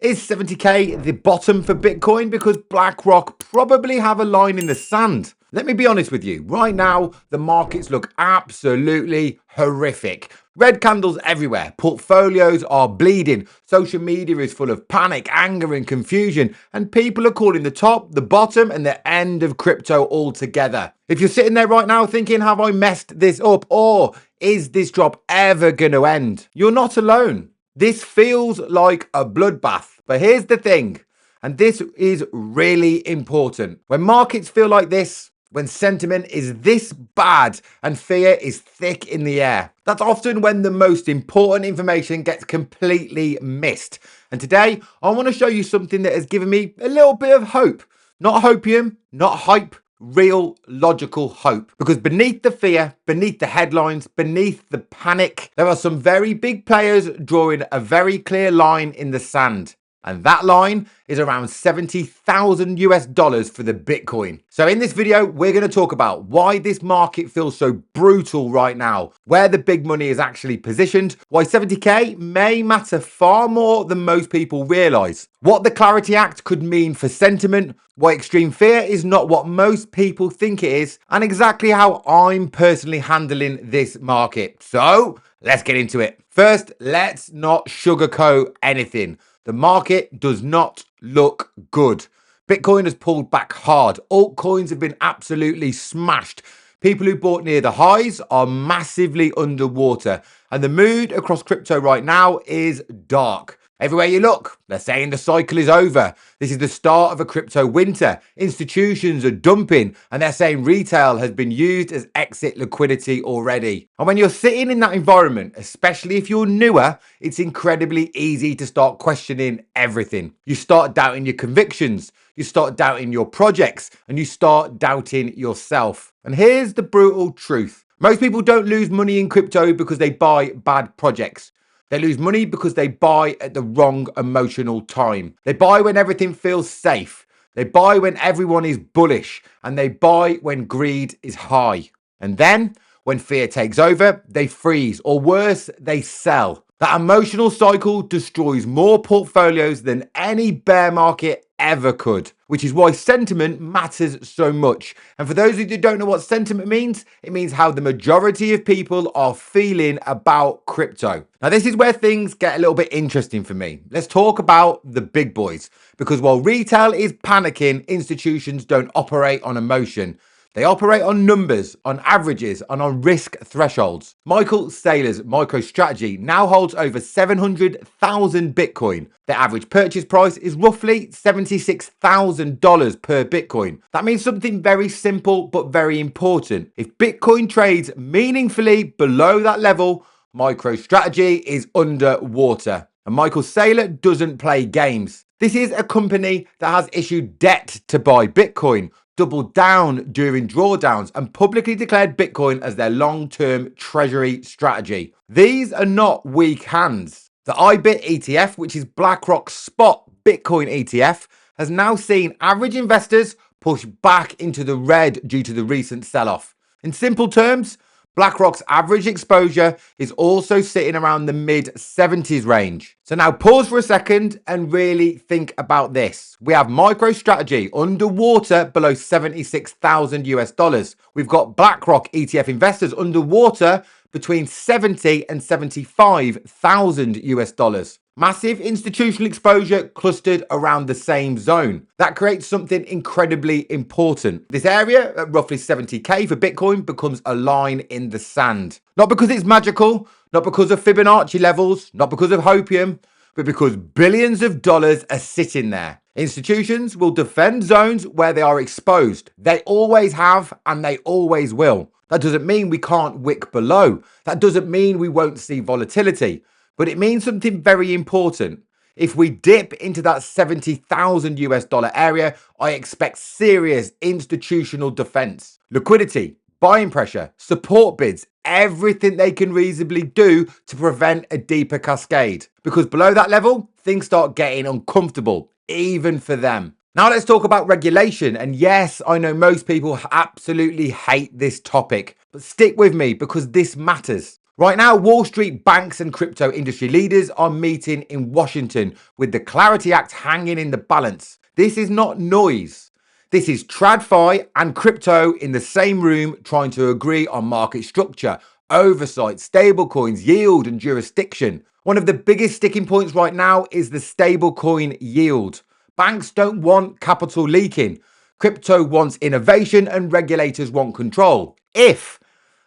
Is 70k the bottom for Bitcoin? Because BlackRock probably have a line in the sand. Let me be honest with you. Right now, the markets look absolutely horrific. Red candles everywhere. Portfolios are bleeding. Social media is full of panic, anger, and confusion. And people are calling the top, the bottom, and the end of crypto altogether. If you're sitting there right now thinking, have I messed this up? Or is this drop ever going to end? You're not alone. This feels like a bloodbath. But here's the thing, and this is really important. When markets feel like this, when sentiment is this bad and fear is thick in the air, that's often when the most important information gets completely missed. And today, I want to show you something that has given me a little bit of hope. Not hopium, not hype, real logical hope. Because beneath the fear, beneath the headlines, beneath the panic, there are some very big players drawing a very clear line in the sand. And that line is around $70,000 for the Bitcoin. So in this video, we're going to talk about why this market feels so brutal right now, where the big money is actually positioned, why 70k may matter far more than most people realize, what the Clarity Act could mean for sentiment, why extreme fear is not what most people think it is, and exactly how I'm personally handling this market. So let's get into it. First, let's not sugarcoat anything. The market does not look good. Bitcoin has pulled back hard. Altcoins have been absolutely smashed. People who bought near the highs are massively underwater. And the mood across crypto right now is dark. Everywhere you look, they're saying the cycle is over. This is the start of a crypto winter. Institutions are dumping, and they're saying retail has been used as exit liquidity already. And when you're sitting in that environment, especially if you're newer, it's incredibly easy to start questioning everything. You start doubting your convictions, you start doubting your projects, and you start doubting yourself. And here's the brutal truth. Most people don't lose money in crypto because they buy bad projects. They lose money because they buy at the wrong emotional time. They buy when everything feels safe. They buy when everyone is bullish. And they buy when greed is high. And then, when fear takes over, they freeze. Or worse, they sell. That emotional cycle destroys more portfolios than any bear market ever could, which is why sentiment matters so much. And for those of you who don't know what sentiment means, it means how the majority of people are feeling about crypto. Now, this is where things get a little bit interesting for me. Let's talk about the big boys, because while retail is panicking, institutions don't operate on emotion. They operate on numbers, on averages, and on risk thresholds. Michael Saylor's MicroStrategy now holds over 700,000 Bitcoin. The average purchase price is roughly $76,000 per Bitcoin. That means something very simple but very important. If Bitcoin trades meaningfully below that level, MicroStrategy is underwater. And Michael Saylor doesn't play games. This is a company that has issued debt to buy Bitcoin, doubled down during drawdowns, and publicly declared Bitcoin as their long-term treasury strategy. These are not weak hands. The IBIT ETF, which is BlackRock's spot Bitcoin ETF, has now seen average investors push back into the red due to the recent sell-off. In simple terms, BlackRock's average exposure is also sitting around the mid-70s range. So now pause for a second and really think about this. We have MicroStrategy underwater below $76,000. We've got BlackRock ETF investors underwater between $70,000 and $75,000. Massive institutional exposure clustered around the same zone. That creates something incredibly important. This area at roughly 70k for Bitcoin becomes a line in the sand. Not because it's magical, not because of Fibonacci levels, not because of hopium, but because billions of dollars are sitting there. Institutions will defend zones where they are exposed. They always have and they always will. That doesn't mean we can't wick below. That doesn't mean we won't see volatility. But it means something very important. If we dip into that $70,000 area, I expect serious institutional defense, liquidity, buying pressure, support bids, everything they can reasonably do to prevent a deeper cascade. Because below that level, things start getting uncomfortable, even for them. Now let's talk about regulation. And yes, I know most people absolutely hate this topic, but stick with me because this matters. Right now, Wall Street, banks and crypto industry leaders are meeting in Washington with the Clarity Act hanging in the balance. This is not noise. This is TradFi and crypto in the same room trying to agree on market structure, oversight, stablecoins, yield and jurisdiction. One of the biggest sticking points right now is the stablecoin yield. Banks don't want capital leaking. Crypto wants innovation and regulators want control.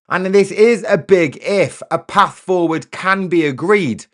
And this is a big if, a path forward can be agreed.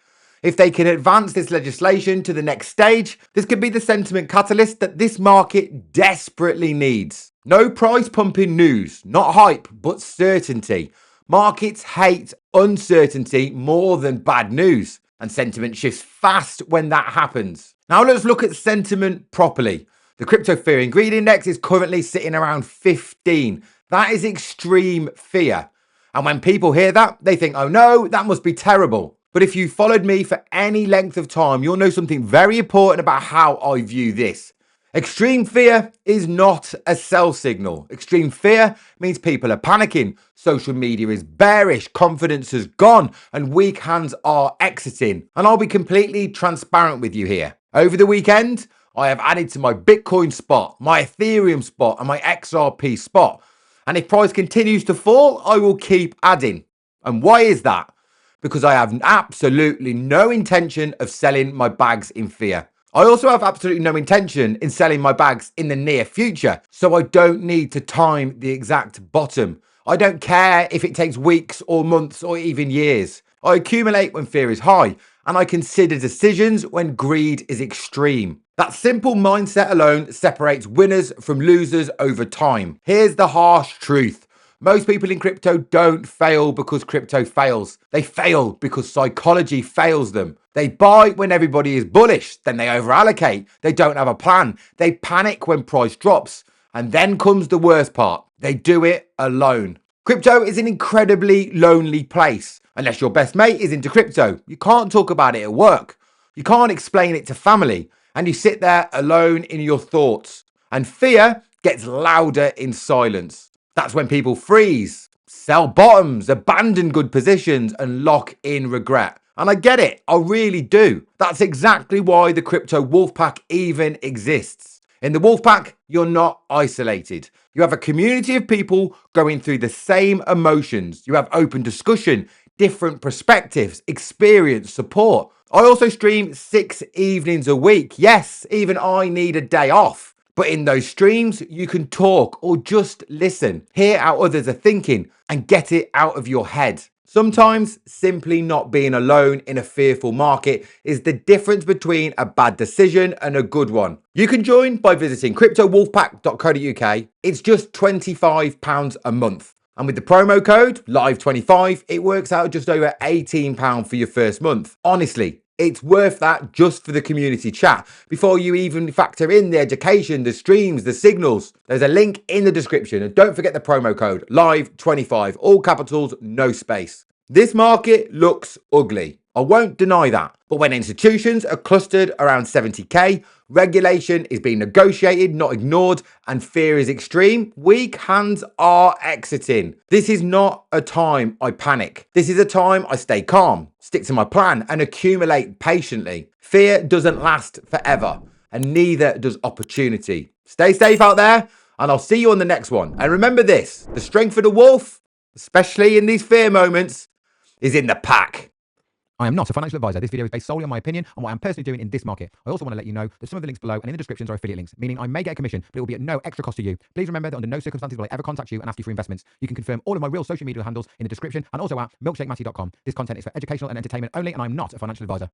If they can advance this legislation to the next stage, this could be the sentiment catalyst that this market desperately needs. No price pumping news, not hype, but certainty. Markets hate uncertainty more than bad news, and sentiment shifts fast when that happens. Now let's look at sentiment properly. The crypto fear and greed index is currently sitting around 15. That is extreme fear. And when people hear that, they think, oh no, that must be terrible. But if you followed me for any length of time, you'll know something very important about how I view this. Extreme fear is not a sell signal. Extreme fear means people are panicking. Social media is bearish, confidence has gone, and weak hands are exiting. And I'll be completely transparent with you here. Over the weekend, I have added to my Bitcoin spot, my Ethereum spot, and my XRP spot. And if price continues to fall, I will keep adding. And why is that? Because I have absolutely no intention of selling my bags in fear. I also have absolutely no intention in selling my bags in the near future, so I don't need to time the exact bottom. I don't care if it takes weeks or months or even years. I accumulate when fear is high, and I consider decisions when greed is extreme. That simple mindset alone separates winners from losers over time. Here's the harsh truth. Most people in crypto don't fail because crypto fails. They fail because psychology fails them. They buy when everybody is bullish, then they overallocate. They don't have a plan. They panic when price drops. And then comes the worst part. They do it alone. Crypto is an incredibly lonely place. Unless your best mate is into crypto, you can't talk about it at work. You can't explain it to family. And you sit there alone in your thoughts. And fear gets louder in silence. That's when people freeze, sell bottoms, abandon good positions, and lock in regret. And I get it, I really do. That's exactly why the crypto wolfpack even exists. In the wolfpack, you're not isolated. You have a community of people going through the same emotions. You have open discussion, different perspectives, experience, support. I also stream 6 evenings a week. Yes, even I need a day off. But in those streams, you can talk or just listen, hear how others are thinking, and get it out of your head. Sometimes simply not being alone in a fearful market is the difference between a bad decision and a good one. You can join by visiting cryptowolfpack.co.uk. It's just £25 a month. And with the promo code LIVE25, it works out just over £18 for your first month. Honestly, it's worth that just for the community chat before you even factor in the education, the streams, the signals. There's a link in the description, and don't forget the promo code LIVE25, all capitals, no space. This market looks ugly. I won't deny that. But when institutions are clustered around 70k, regulation is being negotiated, not ignored, and fear is extreme, weak hands are exiting. This is not a time I panic. This is a time I stay calm, stick to my plan, and accumulate patiently. Fear doesn't last forever, and neither does opportunity. Stay safe out there, and I'll see you on the next one. And remember this, the strength of the wolf, especially in these fear moments, is in the pack. I am not a financial advisor. This video is based solely on my opinion on what I'm personally doing in this market. I also want to let you know that some of the links below and in the descriptions are affiliate links, meaning I may get a commission, but it will be at no extra cost to you. Please remember that under no circumstances will I ever contact you and ask you for investments. You can confirm all of my real social media handles in the description and also at milkshakematty.com. This content is for educational and entertainment only, and I'm not a financial advisor.